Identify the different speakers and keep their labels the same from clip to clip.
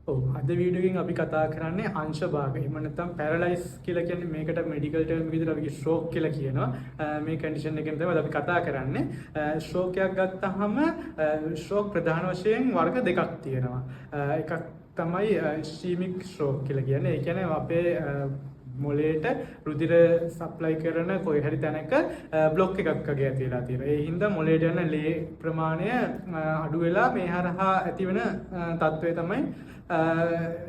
Speaker 1: අද වීඩියෝ එකෙන් අපි කතා කරන්නේ අංශ භාග. එහෙම නැත්නම් පැරලයිස් කියලා කියන්නේ මේකට මෙඩිකල් ටර්ම් විදිහට අපි ස්ට්‍රෝක් කියලා කියනවා. මේ කන්ඩිෂන් එකෙන් තමයි අපි කතා කරන්නේ. ස්ට්‍රෝක් එකක් ගත්තාම ස්ට්‍රෝක් ප්‍රධාන වශයෙන් වර්ග දෙකක් තියෙනවා. එකක් තමයි ඉස්කෙමික් ස්ට්‍රෝක් කියලා කියන්නේ. ඒ කියන්නේ අපේ මොලේට රුධිර සප්ලයි කරන කොයි හරි තැනක බ්ලොක් එකක් වගේ ඇති වෙලා තියෙනවා. ඒ හින්දා මොලේට යන ලේ ප්‍රමාණය අඩු වෙලා මේ හරහා ඇතිවෙන තත්ත්වය තමයි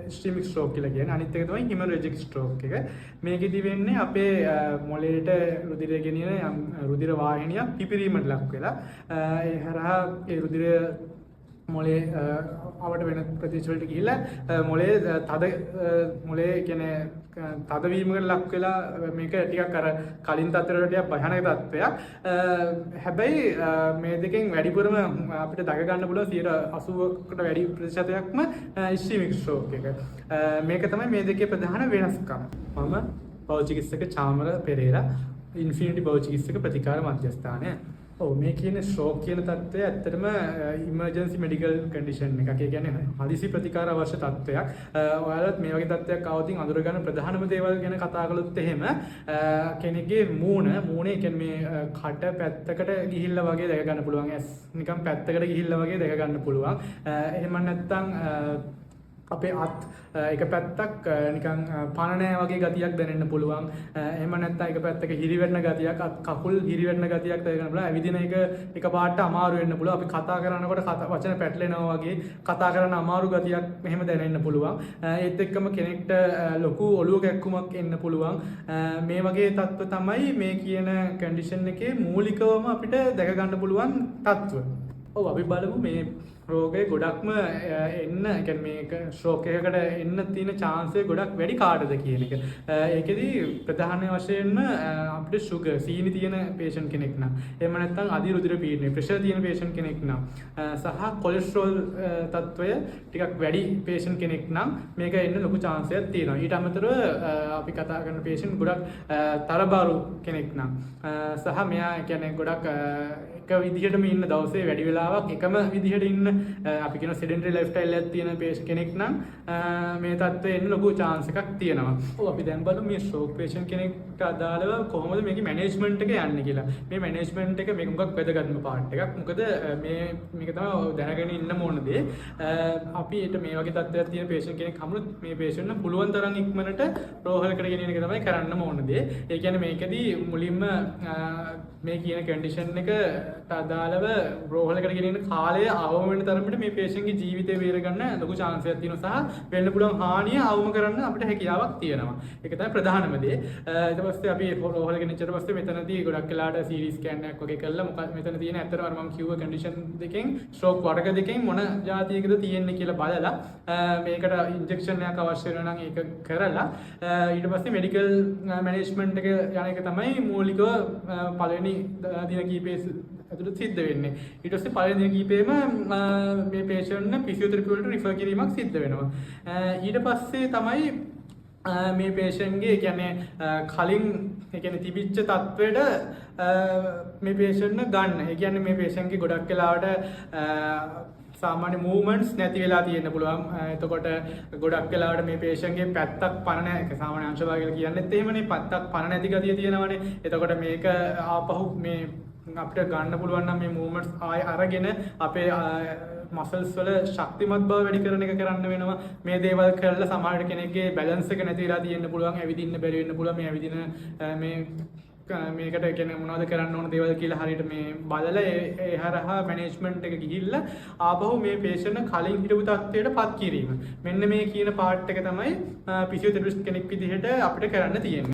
Speaker 1: ඉස්කෙමික් ස්ට්‍රෝක් කියලා කියන්නේ. අනිත් එක තමයි හිමොරැජික් ස්ට්‍රෝක් එක. මේකෙදි වෙන්නේ අපේ මොලේට රුධිරය ගෙනියන රුධිර වාහිනියක් පිපිරීමට ලක් වෙලා ඒ හරහා ඒ රුධිරය මොලේ අවට වෙන ප්‍රදේශවලට ගිහිල්ලා මොලේ කියන්නේ තදවීමකට ලක් වෙලා මේක ටිකක් අර කලින් තත්ත්වයට ටිකක් භයානක තත්ත්වයක්. හැබැයි මේ දෙකෙන් වැඩිපුරම අපිට දක ගන්න පුළුවන් 80%කට වැඩි ප්‍රතිශතයක්ම ඉස්කෙමික් ස්ට්‍රෝක් එක. මේක තමයි මේ දෙකේ ප්‍රධාන වෙනස්කම. මම බහු චිකිත්සක චාමර පෙරේරා ඉන්ෆිනිටි බහු චිකිත්සක ප්‍රතිකාර මධ්‍යස්ථානය. මේ කියන ස්ට්‍රෝක් කියන තත්ත්වය ඇත්තටම ඉමර්ජන්සි මෙඩිකල් කන්ඩිෂන් එකක්. ඒ කියන්නේ හදිසි ප්‍රතිකාර අවශ්‍ය තත්ත්වයක්. ඔයාලත් මේ වගේ තත්ත්වයක් ආවොත් අඳුර ගන්න ප්‍රධානම දේවල් ගැන කතා කළොත් එහෙම කෙනෙක්ගේ මූණේ කියන්නේ මේ කට පැත්තකට ගිහිල්ලා වගේ දැක ගන්න පුළුවන්. ඇස් නිකන් පැත්තකට ගිහිල්ලා වගේ දැක ගන්න පුළුවන්. එහෙම නැත්නම් අපේ අත් එක පැත්තක් නිකන් පණ නැහැ වගේ ගතියක් දැනෙන්න පුළුවන්. එහෙම නැත්නම් එක පැත්තක හිරිවෙන්න ගතියක්, කකුල් හිරිවෙන්න ගතියක් දැනෙන්න පුළුවන්. ඇවිදින එක එකපාරට අමාරු වෙන්න පුළුවන්. අපි කතා කරනකොට වචන පැටලෙනවා වගේ කතා කරන්න අමාරු ගතියක් මෙහෙම දැනෙන්න පුළුවන්. ඒත් එක්කම කෙනෙක්ට ලොකු ඔළුව කැක්කුමක් එන්න පුළුවන්. මේ වගේ තත්ත්ව තමයි මේ කියන කන්ඩිෂන් එකේ මූලිකවම අපිට දැක ගන්න පුළුවන් තත්ත්ව. අපි බලමු මේ රෝගය ගොඩක්ම එන්න කියන්නේ මේක ස්ට්‍රෝක් එකකට එන්න තියෙන chance එක ගොඩක් වැඩි කාටද කියන එක. ඒකෙදි ප්‍රධාන වශයෙන්ම අපිට සුගර් සීනි තියෙන patient කෙනෙක් නම් එහෙම නැත්නම් අධි රුධිර පීඩනය ප්‍රෙෂර් තියෙන patient කෙනෙක් නම් සහ කොලෙස්ටරෝල් තත්ත්වය ටිකක් වැඩි patient කෙනෙක් නම් මේක එන්න ලොකු chance එකක් තියෙනවා. ඊට අමතරව අපි කතා කරන patient ගොඩක් තරබාරු කෙනෙක් නම් සහ මෙයා කියන්නේ ගොඩක් එක විදිහටම ඉන්න දවසේ වැඩි වෙලාවක් එකම විදිහට ඉන්න අපි කියන sedentary lifestyle එකක් තියෙන patient කෙනෙක් නම් මේ තත්ත්වය එන්න ලොකු chance එකක් තියෙනවා. අපි දැන් බලමු මේ stroke patient කෙනෙක්ට අදාළව කොහොමද මේකේ management එක යන්නේ කියලා. මේ management එක මේක මොකක් වැදගත්ම part එකක්. මොකද මේක තමයි දැනගෙන ඉන්න ඕන දේ. අපි මේ වගේ තත්ත්වයක් තියෙන patient කෙනෙක් හමුනොත් මේ patient නම් පුළුවන් තරම් ඉක්මනට රෝහලකට ගෙනියන එක තමයි කරන්න ඕන දේ. ඒ කියන්නේ මේකෙදි මුලින්ම මේ කියන condition එකට අදාළව රෝහලකට ගෙනියන කාලය අවම වෙන තරමට මේ patient ගේ ජීවිතය බේරගන්න ලොකු chance එකක් තියෙනවා සහ වෙන්න පුළුවන් හානිය අවම කරන්න අපිට හැකියාවක් තියෙනවා. ඒක තමයි ප්‍රධානම දේ. ඊට පස්සේ අපි රෝහලකට ගෙනිච්චට පස්සේ මෙතනදී ගොඩක් වෙලාට CT scan එකක් වගේ කරලා මොකක්ද මෙතන තියෙන ඇත්තටම අර මම කිව්ව condition දෙකෙන් stroke වර්ග දෙකෙන් මොන જાතියකද තියෙන්නේ කියලා බලලා මේකට injection එකක් අවශ්‍ය වෙනවා නම් ඒක කරලා ඊට පස්සේ medical management එක යන එක තමයි මූලිකව පළවෙනි දින කීපයේ ඇතුළත සිද්ධ වෙන්නේ. ඊට පස්සේ පළවෙනි දින කීපෙම මේ patient න physiotherapy වලට refer කිරීමක් සිද්ධ වෙනවා. ඊට පස්සේ තමයි මේ patient ගේ කියන්නේ කලින් ඒ කියන්නේ තිබිච්ච තත්ත්වෙට මේ patient ගන්න. ඒ කියන්නේ මේ patient ගේ ගොඩක් වෙලාවට සාමාන්‍ය movements නැති වෙලා තියෙන්න පුළුවන්. එතකොට ගොඩක් වෙලාවට මේ patient ගේ පැත්තක් පණ නැහැ. ඒක සාමාන්‍ය අංශභාග කියලා කියන්නේත් එහෙමනේ. පැත්තක් පණ නැති ගතිය තියෙනවානේ. එතකොට මේක ආපහු මේ අපිට ගන්න පුළුවන් නම් මේ movements ආය අරගෙන අපේ මසල්ස් වල ශක්තිමත් බව වැඩි කරන එක කරන්න වෙනවා. මේ දේවල් කරලා සමහර කෙනෙක්ගේ බැලන්ස් එක නැති වෙලා තියෙන්න පුළුවන්. ඇවිදින්න බැරි වෙන්න පුළුවන්. මේ ඇවිදින මේකට කියන්නේ මොනවද කරන්න ඕන දේවල් කියලා හරියට මේ බලලා ඒ හරහා මැනේජ්මන්ට් එක ගිහිල්ලා ආපහු මේ patient කලින් හිටපු තත්ත්වයට පත් කිරීම. මෙන්න මේ කියන පාර්ට් එක තමයි ෆිසියෝതെරපිස්ට් කෙනෙක් විදිහට අපිට කරන්න තියෙන්නේ.